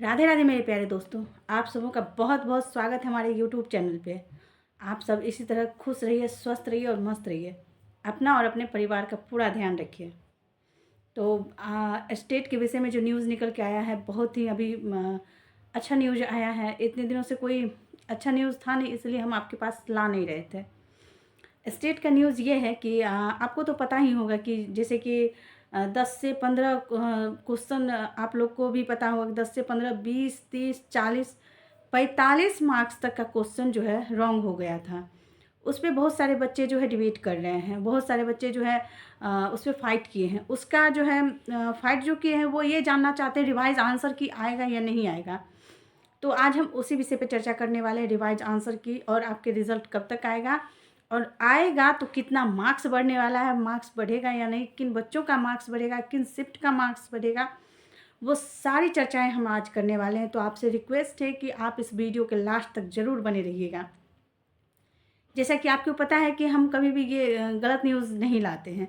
राधे राधे मेरे प्यारे दोस्तों, आप सबों का बहुत बहुत स्वागत है हमारे यूट्यूब चैनल पे। आप सब इसी तरह खुश रहिए, स्वस्थ रहिए और मस्त रहिए। अपना और अपने परिवार का पूरा ध्यान रखिए। तो स्टेट के विषय में जो न्यूज़ निकल के आया है, बहुत ही अभी अच्छा न्यूज़ आया है। इतने दिनों से कोई अच्छा न्यूज़ था नहीं, इसलिए हम आपके पास ला नहीं रहे थे। स्टेट का न्यूज़ ये है कि आपको तो पता ही होगा कि जैसे कि 10 से 15 क्वेश्चन, आप लोग को भी पता होगा कि 10 से 15, 20, 30, 40, 45 मार्क्स तक का क्वेश्चन जो है रॉन्ग हो गया था। उस पे बहुत सारे बच्चे जो है डिबेट कर रहे हैं, बहुत सारे बच्चे जो है उस पर फाइट किए हैं। उसका जो है फाइट जो किए हैं वो ये जानना चाहते हैं रिवाइज आंसर की आएगा या नहीं आएगा। तो आज हम उसी विषय पे चर्चा करने वाले हैं, रिवाइज आंसर की, और आपके रिज़ल्ट कब तक आएगा, और आएगा तो कितना मार्क्स बढ़ने वाला है, मार्क्स बढ़ेगा या नहीं, किन बच्चों का मार्क्स बढ़ेगा, किन शिफ्ट का मार्क्स बढ़ेगा, वो सारी चर्चाएं हम आज करने वाले हैं। तो आपसे रिक्वेस्ट है कि आप इस वीडियो के लास्ट तक ज़रूर बने रहिएगा। जैसा कि आपको पता है कि हम कभी भी ये गलत न्यूज़ नहीं लाते हैं।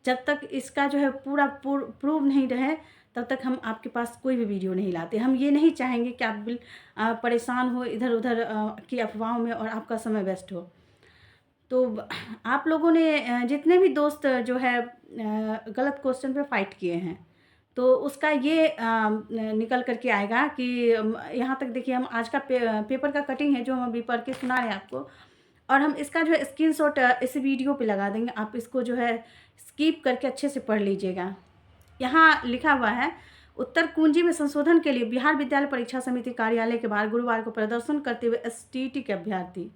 जब तक इसका जो है पूरा प्रूव नहीं रहे, तब तक हम आपके पास कोई भी वीडियो नहीं लाते। हम ये नहीं चाहेंगे कि आप परेशान हो इधर उधर की अफवाहों में और आपका समय वेस्ट हो। तो आप लोगों ने जितने भी दोस्त जो है गलत क्वेश्चन पे फाइट किए हैं, तो उसका ये निकल कर के आएगा कि यहाँ तक देखिए, हम आज का पेपर का कटिंग है जो हम अभी पढ़ के सुना रहे हैं आपको, और हम इसका जो है स्क्रीनशॉट इस वीडियो पे लगा देंगे। आप इसको जो है स्किप करके अच्छे से पढ़ लीजिएगा। यहाँ लिखा हुआ है, उत्तर कुंजी में संशोधन के लिए बिहार विद्यालय परीक्षा समिति कार्यालय के बाहर गुरुवार को प्रदर्शन करते हुए एसटीईटी के अभ्यर्थी।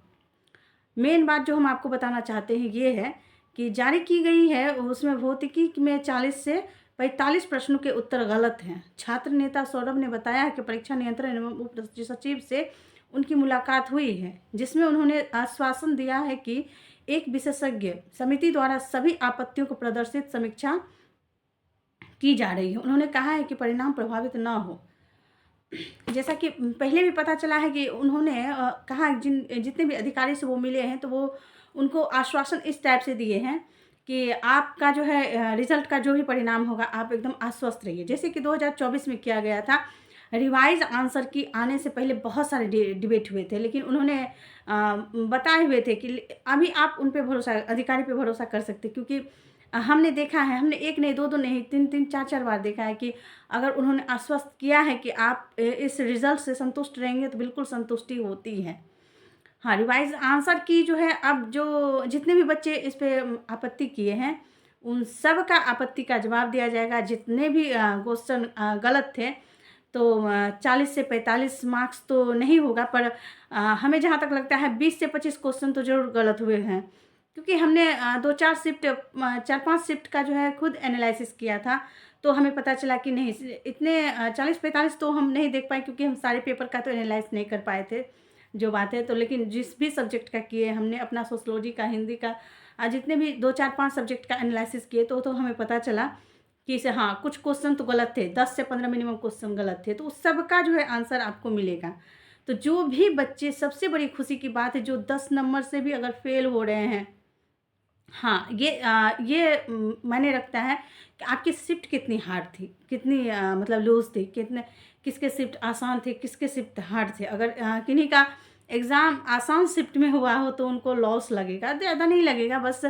मेन बात जो हम आपको बताना चाहते हैं ये है कि जारी की गई है उसमें भौतिकी में 40 से 45 प्रश्नों के उत्तर गलत हैं। छात्र नेता सौरभ ने बताया है कि परीक्षा नियंत्रण एवं उप सचिव से उनकी मुलाकात हुई है, जिसमें उन्होंने आश्वासन दिया है कि एक विशेषज्ञ समिति द्वारा सभी आपत्तियों को प्रदर्शित समीक्षा की जा रही है। उन्होंने कहा है कि परिणाम प्रभावित न हो। जैसा कि पहले भी पता चला है कि उन्होंने कहा जितने भी अधिकारी से वो मिले हैं, तो वो उनको आश्वासन इस टाइप से दिए हैं कि आपका जो है रिजल्ट का जो भी परिणाम होगा, आप एकदम आश्वस्त रहिए। जैसे कि 2024 में किया गया था, रिवाइज आंसर की आने से पहले बहुत सारे डिबेट हुए थे, लेकिन उन्होंने बताए हुए थे कि अभी आप उन पे भरोसा, अधिकारी पे भरोसा कर सकते, क्योंकि हमने देखा है, हमने एक नहीं, दो नहीं, तीन चार चार बार देखा है कि अगर उन्होंने आश्वस्त किया है कि आप इस रिज़ल्ट से संतुष्ट रहेंगे, तो बिल्कुल संतुष्टि होती है। हाँ, रिवाइज आंसर की जो है, अब जो जितने भी बच्चे इस पे आपत्ति किए हैं, उन सब का आपत्ति का जवाब दिया जाएगा। जितने भी क्वेश्चन गलत थे, तो 40 से 45 मार्क्स तो नहीं होगा, पर हमें जहाँ तक लगता है 20 से 25 क्वेश्चन तो ज़रूर गलत हुए हैं, क्योंकि हमने 2-4 शिफ्ट, 4-5 शिफ्ट का जो है खुद एनालिसिस किया था। तो हमें पता चला कि नहीं, इतने 40-45 तो हम नहीं देख पाए, क्योंकि हम सारे पेपर का तो एनालाइज नहीं कर पाए थे जो बात है। तो लेकिन जिस भी सब्जेक्ट का किए हमने, अपना सोशलॉजी का, हिंदी का, जितने भी 2-4-5 सब्जेक्ट का एनालिसिस किए, तो हमें पता चला कि इसे, हाँ, कुछ क्वेश्चन तो गलत थे, 10 से 15 मिनिमम क्वेश्चन गलत थे। तो उस सब का जो है आंसर आपको मिलेगा। तो जो भी बच्चे, सबसे बड़ी खुशी की बात है, जो 10 नंबर से भी अगर फेल हो रहे हैं, हाँ, ये मायने रखता है कि आपकी शिफ्ट कितनी हार्ड थी, कितनी मतलब लूज़ थी, कितने, किसके शिफ्ट आसान थे, किसके शिफ्ट हार्ड थे। अगर किन्हीं का एग्ज़ाम आसान शिफ्ट में हुआ हो, तो उनको लॉस लगेगा, ज़्यादा नहीं लगेगा, बस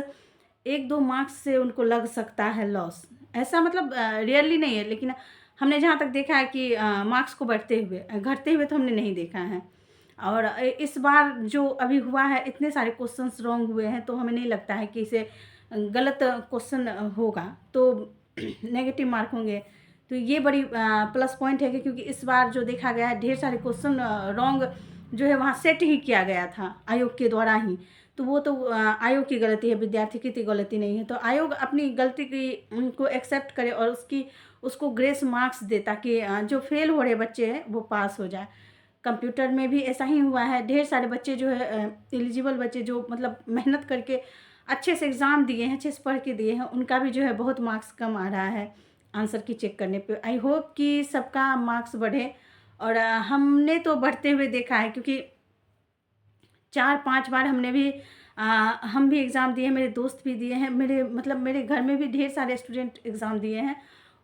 1-2 मार्क्स से उनको लग सकता है लॉस। ऐसा मतलब रियली नहीं है, लेकिन हमने जहाँ तक देखा है कि मार्क्स को बढ़ते हुए, घटते हुए तो हमने नहीं देखा है। और इस बार जो अभी हुआ है, इतने सारे क्वेश्चंस रॉन्ग हुए हैं, तो हमें नहीं लगता है कि इसे गलत क्वेश्चन होगा तो नेगेटिव मार्क होंगे। तो ये बड़ी प्लस पॉइंट है कि क्योंकि इस बार जो देखा गया है, ढेर सारे क्वेश्चन रॉन्ग जो है वहाँ सेट ही किया गया था आयोग के द्वारा ही। तो वो तो आयोग की गलती है, विद्यार्थी की तो गलती नहीं है। तो आयोग अपनी गलती की उनको एक्सेप्ट करे और उसको ग्रेस मार्क्स दे, ताकि जो फेल हो रहे बच्चे हैं वो पास हो जाए। कंप्यूटर में भी ऐसा ही हुआ है, ढेर सारे बच्चे जो है एलिजिबल बच्चे, जो मतलब मेहनत करके अच्छे से एग्ज़ाम दिए हैं, अच्छे से पढ़ के दिए हैं, उनका भी जो है बहुत मार्क्स कम आ रहा है आंसर की चेक करने पे। आई होप कि सबका मार्क्स बढ़े, और हमने तो बढ़ते हुए देखा है, क्योंकि 4-5 बार हमने भी हम भी एग्ज़ाम दिए हैं, मेरे दोस्त भी दिए हैं, मेरे घर में भी ढेर सारे स्टूडेंट एग्ज़ाम दिए हैं।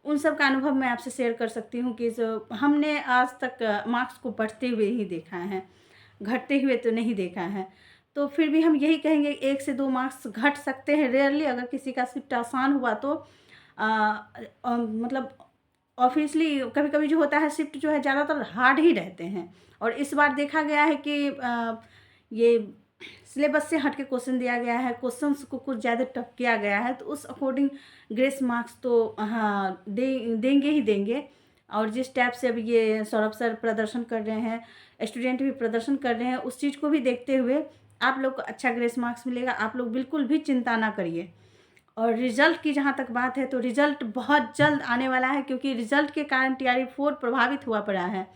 उन सब का अनुभव मैं आपसे शेयर कर सकती हूँ कि जो हमने आज तक मार्क्स को बढ़ते हुए ही देखा है, घटते हुए तो नहीं देखा है। तो फिर भी हम यही कहेंगे 1 से 2 मार्क्स घट सकते हैं रेयरली, अगर किसी का शिफ्ट आसान हुआ तो मतलब ऑब्वियसली कभी-कभी जो होता है शिफ्ट जो है ज़्यादातर हार्ड ही रहते हैं। और इस बार देखा गया है कि ये सिलेबस से हट के क्वेश्चन दिया गया है, क्वेश्चंस को कुछ ज़्यादा टफ किया गया है, तो उस अकॉर्डिंग ग्रेस मार्क्स तो हाँ देंगे ही देंगे। और जिस टाइप से अभी ये सौरभ सर प्रदर्शन कर रहे हैं, स्टूडेंट भी प्रदर्शन कर रहे हैं, उस चीज़ को भी देखते हुए आप लोग को अच्छा ग्रेस मार्क्स मिलेगा। आप लोग बिल्कुल भी चिंता ना करिए। और रिज़ल्ट की जहाँ तक बात है तो रिज़ल्ट बहुत जल्द आने वाला है, क्योंकि रिज़ल्ट के कारण टीआरई 4 प्रभावित हुआ पड़ा है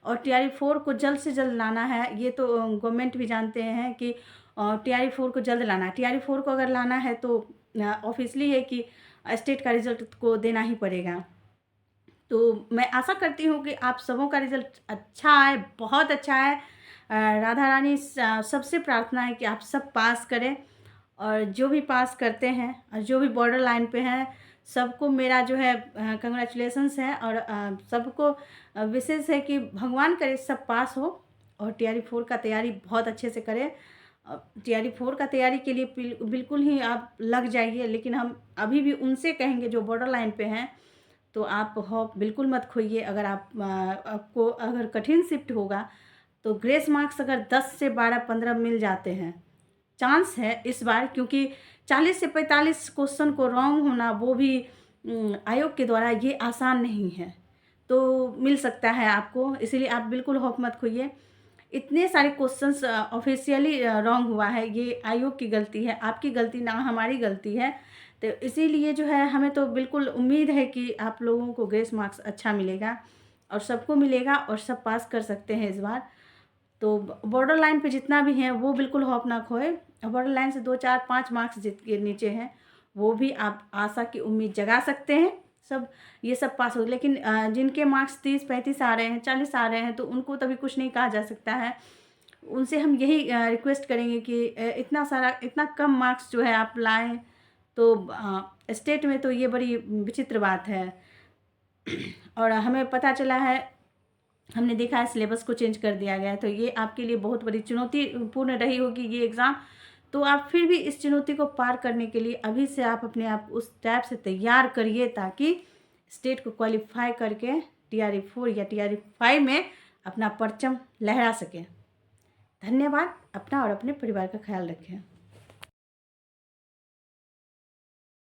और टीआरई 4 को जल्द से जल्द लाना है। ये तो गवर्नमेंट भी जानते हैं कि टीआरई 4 को जल्द लाना है। टीआरई 4 को अगर लाना है तो ऑब्वियसली है कि स्टेट का रिज़ल्ट को देना ही पड़ेगा। तो मैं आशा करती हूँ कि आप सबों का रिज़ल्ट अच्छा आए, बहुत अच्छा आए। राधा रानी सबसे प्रार्थना है कि आप सब पास करें, और जो भी पास करते हैं और जो भी बॉर्डर लाइन पे हैं सबको मेरा जो है कंग्रेचुलेशंस है। और सबको विशेष है कि भगवान करे सब पास हो और टीआरई 4 का तैयारी बहुत अच्छे से करें। टीआरई 4 का तैयारी के लिए बिल्कुल ही आप लग जाइए, लेकिन हम अभी भी उनसे कहेंगे जो बॉर्डर लाइन पे हैं, तो आप होप बिल्कुल मत खोइए। अगर आपको अगर कठिन शिफ्ट होगा तो ग्रेस मार्क्स अगर 10 से 12-15 मिल जाते हैं, चांस है इस बार, क्योंकि 40 से 45 क्वेश्चन को रॉन्ग होना वो भी आयोग के द्वारा ये आसान नहीं है, तो मिल सकता है आपको। इसीलिए आप बिल्कुल होप मत खोइए। इतने सारे क्वेश्चंस ऑफिशियली रॉन्ग हुआ है, ये आयोग की गलती है, आपकी गलती ना हमारी गलती है। तो इसीलिए जो है हमें तो बिल्कुल उम्मीद है कि आप लोगों को ग्रेस मार्क्स अच्छा मिलेगा और सबको मिलेगा और सब पास कर सकते हैं इस बार। तो बॉर्डर लाइन पे जितना भी है वो बिल्कुल होप ना खोए। बॉर्डर लाइन से 2, 4, 5 मार्क्स जितके नीचे हैं वो भी आप आशा की उम्मीद जगा सकते हैं। सब ये सब पास हो, लेकिन जिनके मार्क्स 30-35 आ रहे हैं, 40 आ रहे हैं, तो उनको तभी कुछ नहीं कहा जा सकता है। उनसे हम यही रिक्वेस्ट करेंगे कि इतना कम मार्क्स जो है आप लाएं, तो स्टेट में तो ये बड़ी विचित्र बात है। और हमें पता चला है, हमने देखा है सिलेबस को चेंज कर दिया गया है, तो ये आपके लिए बहुत बड़ी चुनौतीपूर्ण रही होगी ये एग्ज़ाम। तो आप फिर भी इस चुनौती को पार करने के लिए अभी से आप अपने आप उस टाइप से तैयार करिए ताकि स्टेट को क्वालिफाई करके टीआरई 4 या टीआरई 5 में अपना परचम लहरा सकें। धन्यवाद। अपना और अपने परिवार का ख्याल रखें।